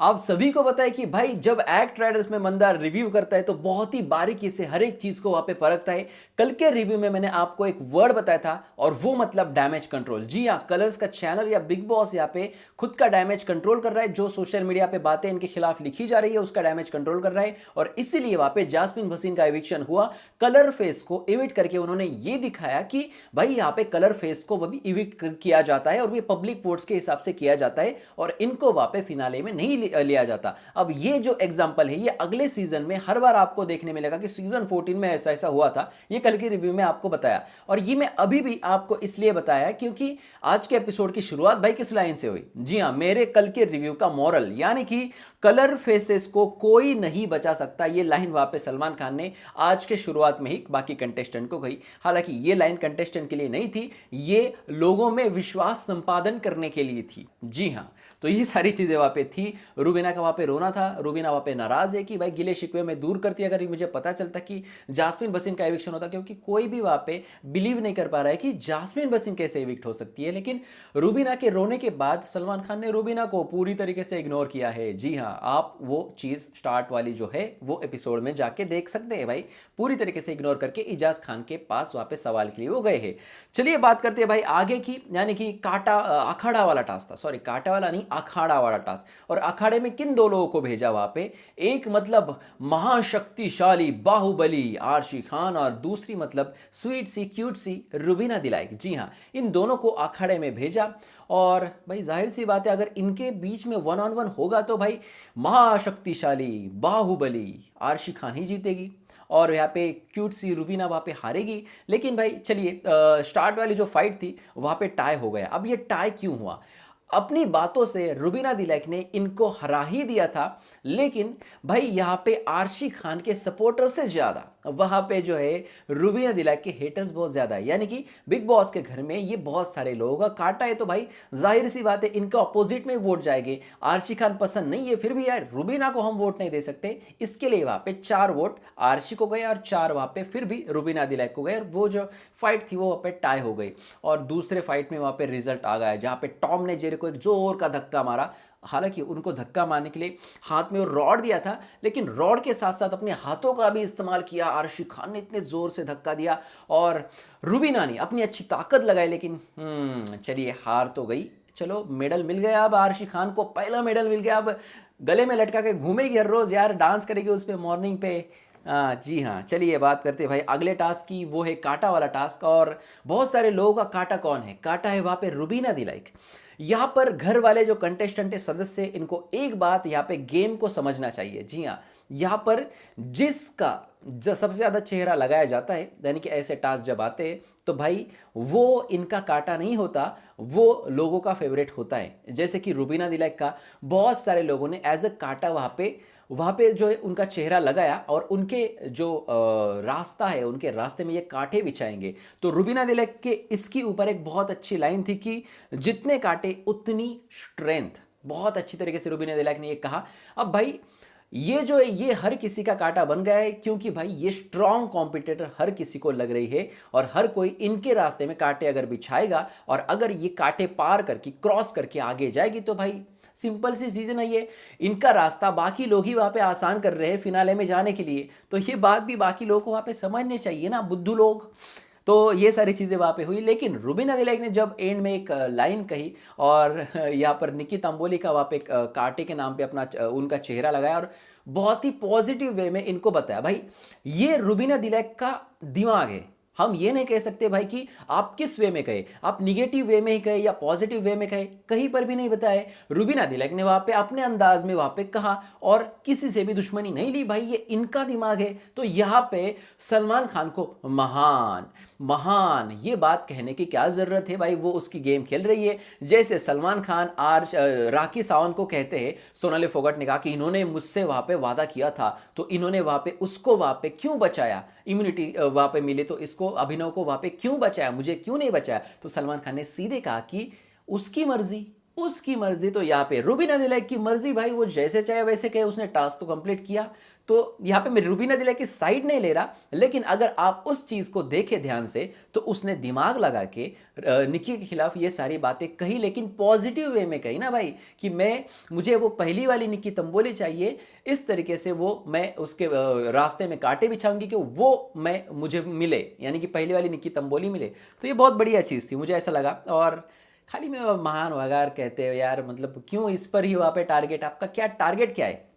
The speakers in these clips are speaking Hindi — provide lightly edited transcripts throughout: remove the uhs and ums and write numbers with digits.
आप सभी को पता है कि भाई जब एक्ट राइडर्स में मंदार रिव्यू करता है तो बहुत ही बारीकी से हर एक चीज को वहां पे परखता है। कल के रिव्यू में मैंने आपको एक वर्ड बताया था और वो मतलब डैमेज कंट्रोल। जी हाँ, कलर्स का चैनल या बिग बॉस यहाँ पे खुद का डैमेज कंट्रोल कर रहा है। जो सोशल मीडिया पे बातें इनके खिलाफ लिखी जा रही है उसका डैमेज कंट्रोल कर रहा है और इसीलिए वहां पे जास्मिन भसीन का एविक्शन हुआ। कलर फेस को इविक्ट करके उन्होंने ये दिखाया कि भाई यहाँ पे कलर फेस को वो भी इविक्ट किया जाता है और ये पब्लिक वोट्स के हिसाब से किया जाता है और इनको वहां पे फिनाले में नहीं लिया जाता। अब ये जो एग्जांपल है ये अगले सीजन में हर बार आपको देखने मिलेगा कि सीजन 14 में ऐसा ऐसा हुआ था। ये कल के रिव्यू में आपको बताया और ये मैं अभी भी आपको इसलिए बताया क्योंकि आज के एपिसोड की शुरुआत भाई किस लाइन से हुई। जी हां, मेरे कल के रिव्यू का मॉरल यानी कि कलर फेसेस को कोई नहीं बचा सकता, ये लाइन वहां पे सलमान खान ने आज के शुरुआत में ही बाकी कंटेस्टेंट को कही। हालांकि ये लाइन कंटेस्टेंट के लिए नहीं थी, ये लोगों में विश्वास संपादन करने के लिए थी। जी हां, तो ये सारी चीजें वहां पे थी। रूबीना का वहां पे रोना था, रूबीना वहां पे नाराज है कि भाई गिले शिकवे में दूर करती अगर मुझे पता चलता कि जास्मिन भसीन का एविक्शन होता, क्योंकि कोई भी वहां पे बिलीव नहीं कर पा रहा है कि जास्मिन भसीन कैसे एविक्ट हो सकती है। लेकिन रूबीना के रोने के बाद सलमान खान ने रूबीना को पूरी तरीके से इग्नोर किया है। जी हाँ, आप वो चीज स्टार्ट वाली जो है वो एपिसोड में जाके देख सकते हैं भाई। पूरी तरीके से इग्नोर करके इजाज खान के पास वहां पे सवाल के लिए वो गए हैं। चलिए बात करते हैं भाई आगे की, यानी कि अखाड़ा वाला टास्क था, सॉरी कांटा वाला नहीं, अखाड़ा वाला टास्क। और अखाड़े में किन दो लोगों को भेजा वहां पे, एक मतलब महाशक्तिशाली बाहुबली आरशी खान और दूसरी मतलब स्वीट सी क्यूट सी रूबीना दिलाइक। जी हाँ, इन दोनों को अखाड़े में भेजा और भाई जाहिर सी बात है अगर इनके बीच में वन ऑन वन होगा तो भाई महाशक्तिशाली बाहुबली आरशी खान ही जीतेगी और यहाँ पे क्यूट सी रूबीना वहाँ पे हारेगी। लेकिन भाई चलिए, स्टार्ट वाली जो फाइट थी वहाँ पे टाई हो गया। अब ये टाई क्यों हुआ? अपनी बातों से रूबीना दिलैक ने इनको हरा ही दिया था, लेकिन भाई यहाँ पे आरशी खान के सपोर्टर से ज्यादा वहां पे जो है रूबीना दिलैक के हेटर्स बहुत ज्यादा है। यानी कि बिग बॉस के घर में ये बहुत सारे लोगों का काटा है, तो भाई जाहिर सी बात है इनके ऑपोजिट में वोट जाएंगे। आरशी खान पसंद नहीं है, फिर भी यार रूबीना को हम वोट नहीं दे सकते, इसके लिए वहां पे 4 वोट आरशी को गए और 4 वहां पे फिर भी रूबीना दिलैक को गए और वो जो फाइट थी वो वहां पे टाई हो गई। और दूसरे फाइट में वहां पे रिजल्ट आ गया जहां पे टॉम ने जेरे को एक जोर का धक्का मारा। हालांकि उनको धक्का मारने के लिए हाथ में वो रॉड दिया था, लेकिन रॉड के साथ साथ अपने हाथों का भी इस्तेमाल किया। आरशी खान ने इतने जोर से धक्का दिया और रूबीना ने अपनी अच्छी ताकत लगाई, लेकिन चलिए हार तो गई। चलो मेडल मिल गया, अब आरशी खान को पहला मेडल मिल गया। अब गले में लटका के घूमेगी हर रोज यार, डांस करेगी उस पर मॉर्निंग पे। जी हाँ, चलिए बात करते हैं भाई अगले टास्क की, वो है कांटा वाला टास्क। और बहुत सारे लोगों का कांटा कौन है? कांटा है वहां पे रूबीना दिलाइक। यहाँ पर घर वाले जो कंटेस्टेंट है, सदस्य, इनको एक बात यहाँ पे गेम को समझना चाहिए। जी हाँ, यहाँ पर जिसका सबसे ज्यादा चेहरा लगाया जाता है, यानी कि ऐसे टास्क जब आते हैं तो भाई वो इनका काटा नहीं होता, वो लोगों का फेवरेट होता है। जैसे कि रूबीना दिलैक का बहुत सारे लोगों ने एज अ काटा वहां पे जो है उनका चेहरा लगाया और उनके जो रास्ता है, उनके रास्ते में ये कांटे बिछाएंगे। तो रूबीना दिलैक के इसकी ऊपर एक बहुत अच्छी लाइन थी कि जितने कांटे उतनी स्ट्रेंथ। बहुत अच्छी तरीके से रूबीना दिलैक ने ये कहा। अब भाई ये जो है ये हर किसी का कांटा बन गया है, क्योंकि भाई ये स्ट्रॉन्ग कॉम्पिटिटर हर किसी को लग रही है और हर कोई इनके रास्ते में कांटे अगर बिछाएगा और अगर ये कांटे पार करके क्रॉस करके आगे जाएगी तो भाई सिंपल सी चीज है ये, इनका रास्ता बाकी लोग ही वहां पे आसान कर रहे हैं फिनाले में जाने के लिए। तो ये बात भी बाकी लोगों को वहां पे समझने चाहिए ना, बुद्धू लोग। तो ये सारी चीजें वहां पे हुई। लेकिन रूबीना दिलैक ने जब एंड में एक लाइन कही और यहाँ पर निकी तंबोली का वहां पे कांटे के नाम पे अपना उनका चेहरा लगाया और बहुत ही पॉजिटिव वे में इनको बताया भाई ये रूबीना दिलैक का दिमाग है। हम ये नहीं कह सकते भाई कि आप किस वे में कहे, आप निगेटिव वे में ही कहे या पॉजिटिव वे में कहे, कहीं पर भी नहीं बताए। रूबीना दिलैक ने वहां पे अपने अंदाज में वहां पे कहा और किसी से भी दुश्मनी नहीं ली। भाई ये इनका दिमाग है। तो यहां पे सलमान खान को महान महान ये बात कहने की क्या जरूरत है भाई, वो उसकी गेम खेल रही है। जैसे सलमान खान आज राखी सावंत को कहते हैं, सोनाली फोगाट ने कहा कि इन्होंने मुझसे वहां पे वादा किया था तो इन्होंने वहां पे उसको वहां पे क्यों बचाया, इम्यूनिटी वहां पे मिली तो इसको अभिनव को वहां पे क्यों बचाया, मुझे क्यों नहीं बचाया। तो सलमान खान ने सीधे कहा कि उसकी मर्जी, उसकी मर्जी। तो यहाँ पे रूबीना दिलैक की मर्जी भाई, वो जैसे चाहे वैसे कहे, उसने टास्क तो कंप्लीट किया। तो यहाँ पे मैं रूबीना दिलैक की साइड नहीं ले रहा, लेकिन अगर आप उस चीज को देखें ध्यान से तो उसने दिमाग लगा के निकी के खिलाफ ये सारी बातें कही, लेकिन पॉजिटिव वे में कही ना भाई, कि मुझे वो पहली वाली निकी तंबोली चाहिए। इस तरीके से वो मैं उसके रास्ते में कांटे बिछाऊंगी कि वो मुझे मिले, यानी कि पहली वाली निकी तंबोली मिले। तो ये बहुत बढ़िया चीज़ थी, मुझे ऐसा लगा। और खाली में महान वगार कहते हो यार, मतलब क्यों इस पर ही वहाँ पे टारगेट, आपका क्या टारगेट क्या है?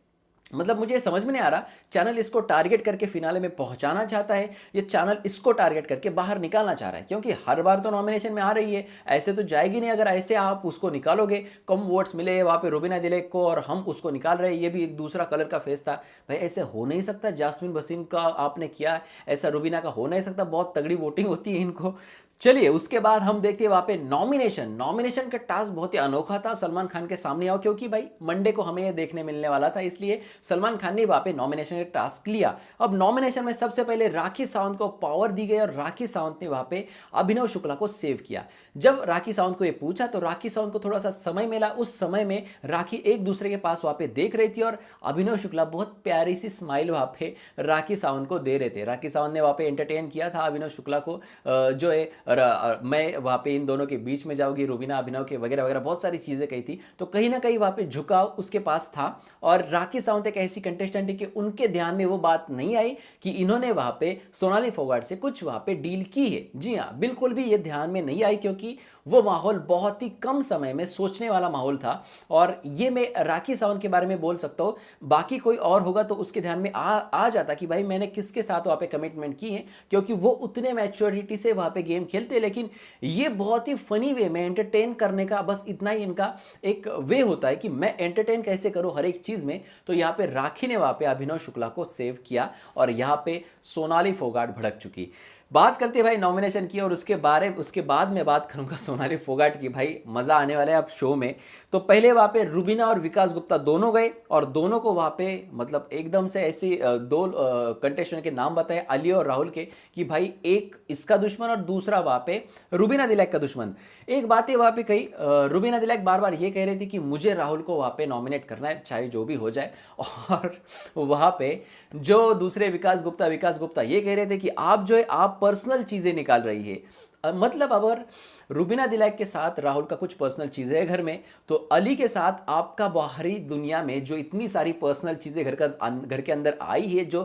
मतलब मुझे समझ में नहीं आ रहा, चैनल इसको टारगेट करके फिनाले में पहुंचाना चाहता है या चैनल इसको टारगेट करके बाहर निकालना चाह रहा है? क्योंकि हर बार तो नॉमिनेशन में आ रही है, ऐसे तो जाएगी नहीं। अगर ऐसे आप उसको निकालोगे, कम वोट्स मिले वहाँ पे रूबीना दिलैक को और हम उसको निकाल रहे हैं, ये भी एक दूसरा कलर का फेस था भाई, ऐसे हो नहीं सकता। जास्मिन वसीम का आपने किया, ऐसा रूबीना का हो नहीं सकता, बहुत तगड़ी वोटिंग होती है इनको। चलिए उसके बाद हम देखते हैं वहां पे नॉमिनेशन का टास्क बहुत ही अनोखा था। सलमान खान के सामने आओ, क्योंकि भाई मंडे को हमें ये देखने मिलने वाला था, इसलिए सलमान खान ने वहां पे नॉमिनेशन का टास्क लिया। अब नॉमिनेशन में सबसे पहले राखी सावंत को पावर दी गई और राखी सावंत ने वहां पे अभिनव शुक्ला को सेव किया। जब राखी सावंत को ये पूछा तो राखी सावंत को थोड़ा सा समय मिला। उस समय में राखी एक दूसरे के पास वहां पे देख रही थी और अभिनव शुक्ला बहुत प्यारी सी स्माइल वहां पे राखी सावंत को दे रहे थे। राखी सावंत ने वहां पे एंटरटेन किया था अभिनव शुक्ला को, जो है मैं वहाँ पे इन दोनों के बीच में जाऊंगी, रूबीना अभिनव के वगैरह वगैरह बहुत सारी चीज़ें कही थी। तो कहीं ना कहीं वहाँ पे झुकाव उसके पास था। और राखी सावंत एक ऐसी कंटेस्टेंट है कि उनके ध्यान में वो बात नहीं आई कि इन्होंने वहाँ पे सोनाली फोगाट से कुछ वहाँ पे डील की है। जी हाँ, बिल्कुल भी ये ध्यान में नहीं आई, क्योंकि वो माहौल बहुत ही कम समय में सोचने वाला माहौल था। और ये मैं राखी सावंत के बारे में बोल सकता हूँ, बाकी कोई और होगा तो उसके ध्यान में आ जाता कि भाई मैंने किसके साथ वहाँ पे कमिटमेंट की है, क्योंकि वो उतने मैच्योरिटी से वहाँ पे गेम खेलते। लेकिन ये बहुत ही फनी वे में एंटरटेन करने का बस इतना ही इनका एक वे होता है कि मैं एंटरटेन कैसे करूं हर एक चीज में। तो यहाँ पे राखी ने वहाँ पे अभिनव शुक्ला को सेव किया और यहाँ पे सोनाली फोगाट भड़क चुकी। बात करते हैं भाई नॉमिनेशन की, और उसके बाद मैं बात करूंगा सोनाली फोगाट की। भाई मजा आने वाला है अब शो में। तो पहले वहां पे रूबीना और विकास गुप्ता दोनों गए और दोनों को वहां पे मतलब एकदम से ऐसी दो कंटेस्टेंट के नाम बताए, अली और राहुल के, कि भाई एक इसका दुश्मन और दूसरा वहां पे रूबीना दिलैक का दुश्मन। एक बात है वहां पे कही, रूबीना दिलैक बार बार ये कह रही थी कि मुझे राहुल को वहां पे नॉमिनेट करना है, चाहे जो भी हो जाए। और वहां पे जो दूसरे विकास गुप्ता ये कह रहे थे कि आप जो है आप पर्सनल चीजें निकाल रही है। मतलब अगर रूबीना दिलैक के साथ राहुल का कुछ पर्सनल चीजें है घर में, तो अली के साथ आपका बाहरी दुनिया में जो इतनी सारी पर्सनल चीजें घर के अंदर आई है, जो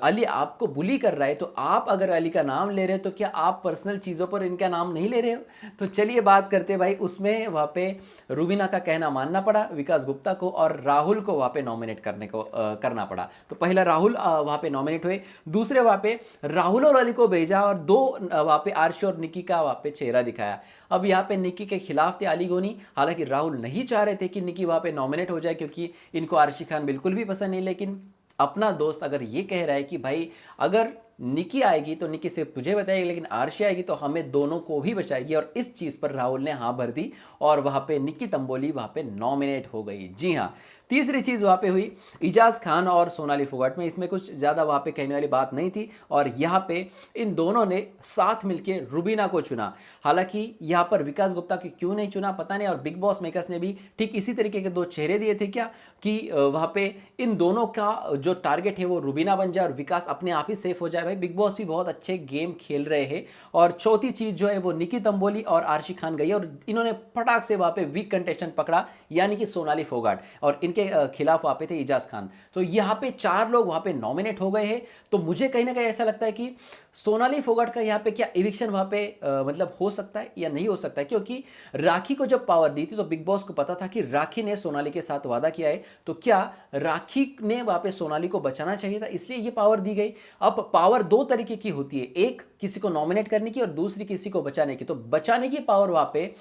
अली आपको बुली कर रहा है, तो आप अगर अली का नाम ले रहे हो तो क्या आप पर्सनल चीजों पर इनका नाम नहीं ले रहे हो? तो चलिए बात करते भाई, उसमें वहां पे रूबीना का कहना मानना पड़ा विकास गुप्ता को और राहुल को वहां पे नॉमिनेट करना पड़ा। तो पहला राहुल वहां पे नॉमिनेट हुए, दूसरे वहां पे राहुल और अली को भेजा और दो वहां पे आर्शी और निकी का वहां पे चेहरा दिखाया। अब यहाँ पे निकी के खिलाफ थे अली गोनी। हालांकि राहुल नहीं चाह रहे थे कि निकी वहां पे नॉमिनेट हो जाए, क्योंकि इनको आर्शी खान बिल्कुल भी पसंद नहीं। लेकिन अपना दोस्त अगर ये कह रहा है कि भाई अगर निकी आएगी तो निकी सिर्फ तुझे बताएगी, लेकिन आर्शी आएगी तो हमें दोनों को भी बचाएगी, और इस चीज पर राहुल ने हाँ भर दी और वहां पे निकी तंबोली वहां पे नॉमिनेट हो गई। जी हाँ, तीसरी चीज वहां पे हुई इजाज खान और सोनाली फोगाट में। इसमें कुछ ज्यादा वहां पे कहने वाली बात नहीं थी, और यहाँ पे इन दोनों ने साथ मिलकर रूबीना को चुना। हालांकि यहाँ पर विकास गुप्ता को क्यों नहीं चुना पता नहीं, और बिग बॉस मेकर्स ने भी ठीक इसी तरीके के दो चेहरे दिए थे क्या, कि वहां पे इन दोनों का जो टारगेट है वो रूबीना बन जाए और विकास अपने आप ही सेफ हो जाए। भाई बिग बॉस भी बहुत अच्छे गेम खेल रहे हैं। और चौथी चीज जो है वो निकी तंबोली और आर्शी खान गई, और इन्होंने फटाक से वहां पे वीक कंटेस्टेंट पकड़ा, यानी कि सोनाली फोगाट, और इनके खिलाफ वहां पे थे इजाज खान। तो यहाँ पे 4 लोग वहां पे नॉमिनेट हो गए हैं। तो मुझे कहीं ना कहीं ऐसा लगता है कि सोनाली फोगाट का यहाँ पे क्या इविक्शन वहां पे मतलब हो सकता है या नहीं हो सकता है, क्योंकि राखी को जब पावर दी थी तो बिग बॉस को पता था कि राखी ने सोनाली के साथ वादा किया है, तो क्या राखी ने वहां पे सोनाली को बचाना चाहिए था, इसलिए ये पावर दी गई। अब पावर दो तरीके की होती है, एक किसी को नॉमिनेट करने की और दूसरी किसी को बचाने की। तो बचाने की पावर वहां पे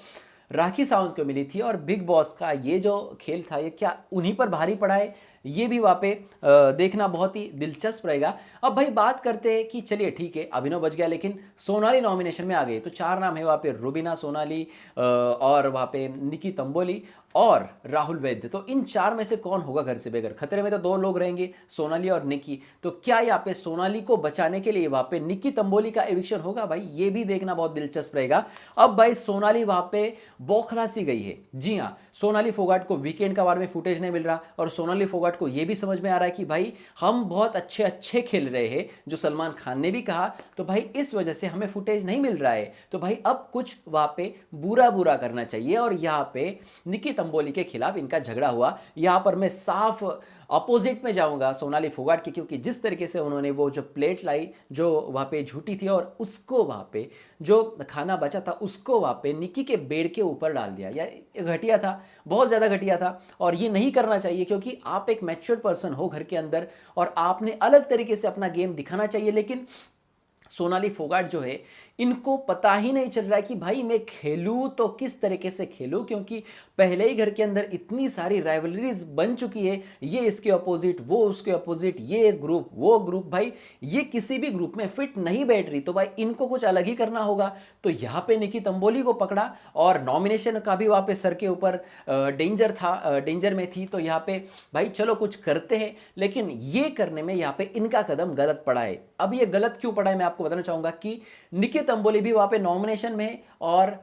राखी सावंत को मिली थी, और बिग बॉस का ये जो खेल था ये क्या उन्हीं पर भारी पड़ा है, ये भी वहाँ पे देखना बहुत ही दिलचस्प रहेगा। अब भाई बात करते हैं कि चलिए ठीक है अभिनव बच गया, लेकिन सोनाली नॉमिनेशन में आ गई। तो 4 नाम है वहाँ पे, रूबीना, सोनाली और वहाँ पे निकी तंबोली। और राहुल वैद्य। तो इन चार में से कौन होगा घर से बेघर? खतरे में तो दो लोग रहेंगे, सोनाली और निकी। तो क्या यहाँ पे सोनाली को बचाने के लिए वहां पे निकी तंबोली का एविक्शन होगा? भाई ये भी देखना बहुत दिलचस्प रहेगा। अब भाई सोनाली वहां पे बौखला सी गई है। जी हाँ, सोनाली फोगाट को वीकेंड का बार में फुटेज नहीं मिल रहा और सोनाली फोगाट को यह भी समझ में आ रहा है कि भाई हम बहुत अच्छे अच्छे खेल रहे हैं, जो सलमान खान ने भी कहा। तो भाई इस वजह से हमें फुटेज नहीं मिल रहा है, तो भाई अब कुछ वहां पे बुरा बुरा करना चाहिए। और यहाँ पे निकी तंबोली के खिलाफ इनका झगड़ा हुआ। यहां पर मैं साफ अपोजिट में जाऊंगा सोनाली फोगाट की, क्योंकि जिस तरीके से उन्होंने वो जो प्लेट लाई जो वहां पे झूठी थी और उसको वहां पे जो खाना बचा था उसको वहां पे निकी के बेड के ऊपर डाल दिया, यार घटिया था, बहुत ज्यादा घटिया था। और ये नहीं करना चाहिए, क्योंकि आप एक मैच्योर पर्सन हो घर के अंदर और आपने अलग तरीके से अपना गेम दिखाना चाहिए। लेकिन सोनाली फोगाट जो है, इनको पता ही नहीं चल रहा है कि भाई मैं खेलूं तो किस तरीके से खेलूं, क्योंकि पहले ही घर के अंदर इतनी सारी राइवलरीज बन चुकी है। ये इसके अपोजिट, वो उसके अपोजिट, ये ग्रुप वो ग्रुप, भाई ये किसी भी ग्रुप में फिट नहीं बैठ रही। तो भाई इनको कुछ अलग ही करना होगा। तो यहाँ पे निकी तंबोली को पकड़ा और नॉमिनेशन का भी वहां पे सर के ऊपर डेंजर था, डेंजर में थी। तो यहाँ पे भाई चलो कुछ करते हैं, लेकिन ये करने में यहाँ पे इनका कदम गलत पड़ा है। अब ये गलत क्यों पड़ा है मैं आपको बताना चाहूंगा कि निकी तंबोली भी वहां पे नॉमिनेशन में है और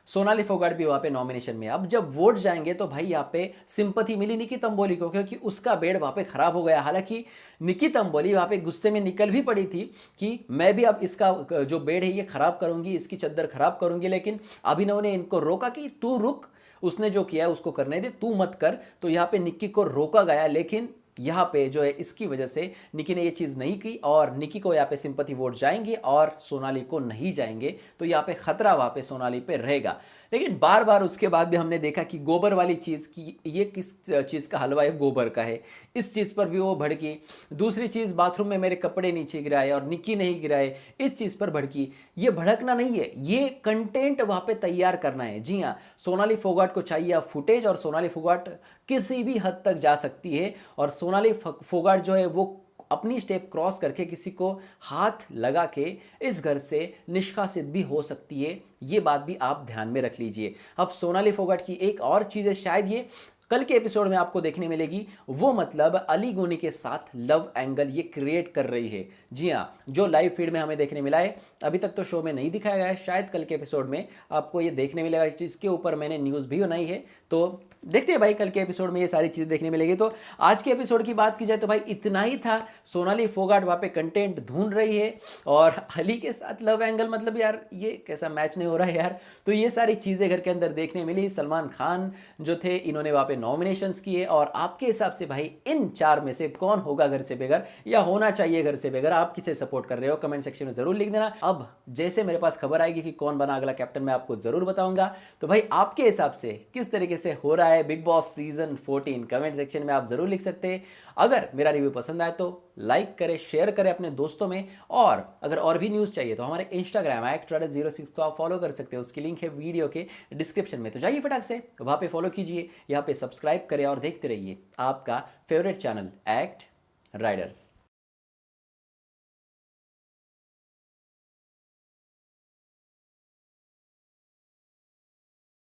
सोनाली फोगाट भी वहां पे नॉमिनेशन में। अब जब वोट जाएंगे तो भाई यहाँ पे सिंपैथी मिली निकी तंबोली को, क्योंकि उसका बेड वहां पे खराब हो गया। हालांकि निकी तंबोली वहां पे गुस्से में निकल भी पड़ी थी कि मैं भी अब इसका जो बेड है ये खराब करूंगी, इसकी चद्दर खराब करूंगी। लेकिन अभिनव ने इनको रोका कि तू रुक, उसने जो किया उसको करने दे, तू मत कर। तो यहाँ पे निकी को रोका गया, लेकिन यहाँ पे जो है इसकी वजह से निकी ने ये चीज नहीं की और निकी को यहाँ पे सिंपैथी वोट जाएंगे और सोनाली को नहीं जाएंगे। तो यहाँ पे खतरा वहां पे सोनाली पे रहेगा। लेकिन बार बार उसके बाद भी हमने देखा कि गोबर वाली चीज की, ये किस चीज का हलवा है? गोबर का है। इस चीज पर भी वो भड़की। दूसरी चीज, बाथरूम में मेरे कपड़े नीचे गिराए और निकी नहीं गिराए, इस चीज पर भड़की। ये भड़कना नहीं है, ये कंटेंट वहां पे तैयार करना है। जी हाँ, सोनाली फोगाट को चाहिए फुटेज और सोनाली फोगाट किसी भी हद तक जा सकती है। और सोनाली फोगाट जो है वो अपनी स्टेप क्रॉस करके किसी को हाथ लगा के इस घर से निष्कासित भी हो सकती है। ये बात भी आप ध्यान में रख लीजिए। अब सोनाली फोगाट की एक और चीज है, शायद ये कल के एपिसोड में आपको देखने मिलेगी, वो मतलब अली गोनी के साथ लव एंगल ये क्रिएट कर रही है। जी हाँ, जो लाइव फीड में हमें देखने मिला है, अभी तक तो शो में नहीं दिखाया गया है, शायद कल के एपिसोड में आपको ये देखने मिलेगा। इस चीज़ के ऊपर मैंने न्यूज़ भी बनाई है, तो देखते हैं भाई कल के एपिसोड में ये सारी चीज़ें देखने मिलेगी। तो आज के एपिसोड की बात की जाए तो भाई इतना ही था। सोनाली फोगाट वहाँ पे कंटेंट ढूंढ रही है और अली के साथ लव एंगल, मतलब यार ये कैसा मैच नहीं हो रहा है यार। तो ये सारी चीज़ें घर के अंदर देखने मिली। सलमान खान जो थे, इन्होंने वहाँ पे नॉमिनेशंस किए। और आपके हिसाब से भाई इन चार में से कौन होगा घर से बेघर या होना चाहिए घर से बेघर? आप किसे सपोर्ट कर रहे हो कमेंट सेक्शन में जरूर लिख देना। अब जैसे मेरे पास खबर आएगी कि कौन बना अगला कैप्टन, मैं आपको जरूर बताऊंगा। तो भाई आपके हिसाब से किस तरीके से हो रहा है big boss season 14, comment section में आप जरूर लिख सकते हैं। अगर मेरा रिव्यू पसंद आए तो लाइक करें, शेयर करें अपने दोस्तों में। और अगर और भी न्यूज़ चाहिए तो हमारे इंस्टाग्राम @06 को आप फॉलो कर सकते हो, उसकी लिंक है वीडियो के डिस्क्रिप्शन में। तो जाइए फटाक से वहाँ पे फॉलो कीजिए, यहाँ पे सब्सक्राइब करें और देखते रहिए आपका फेवरेट चैनल एक्ट राइडर्स।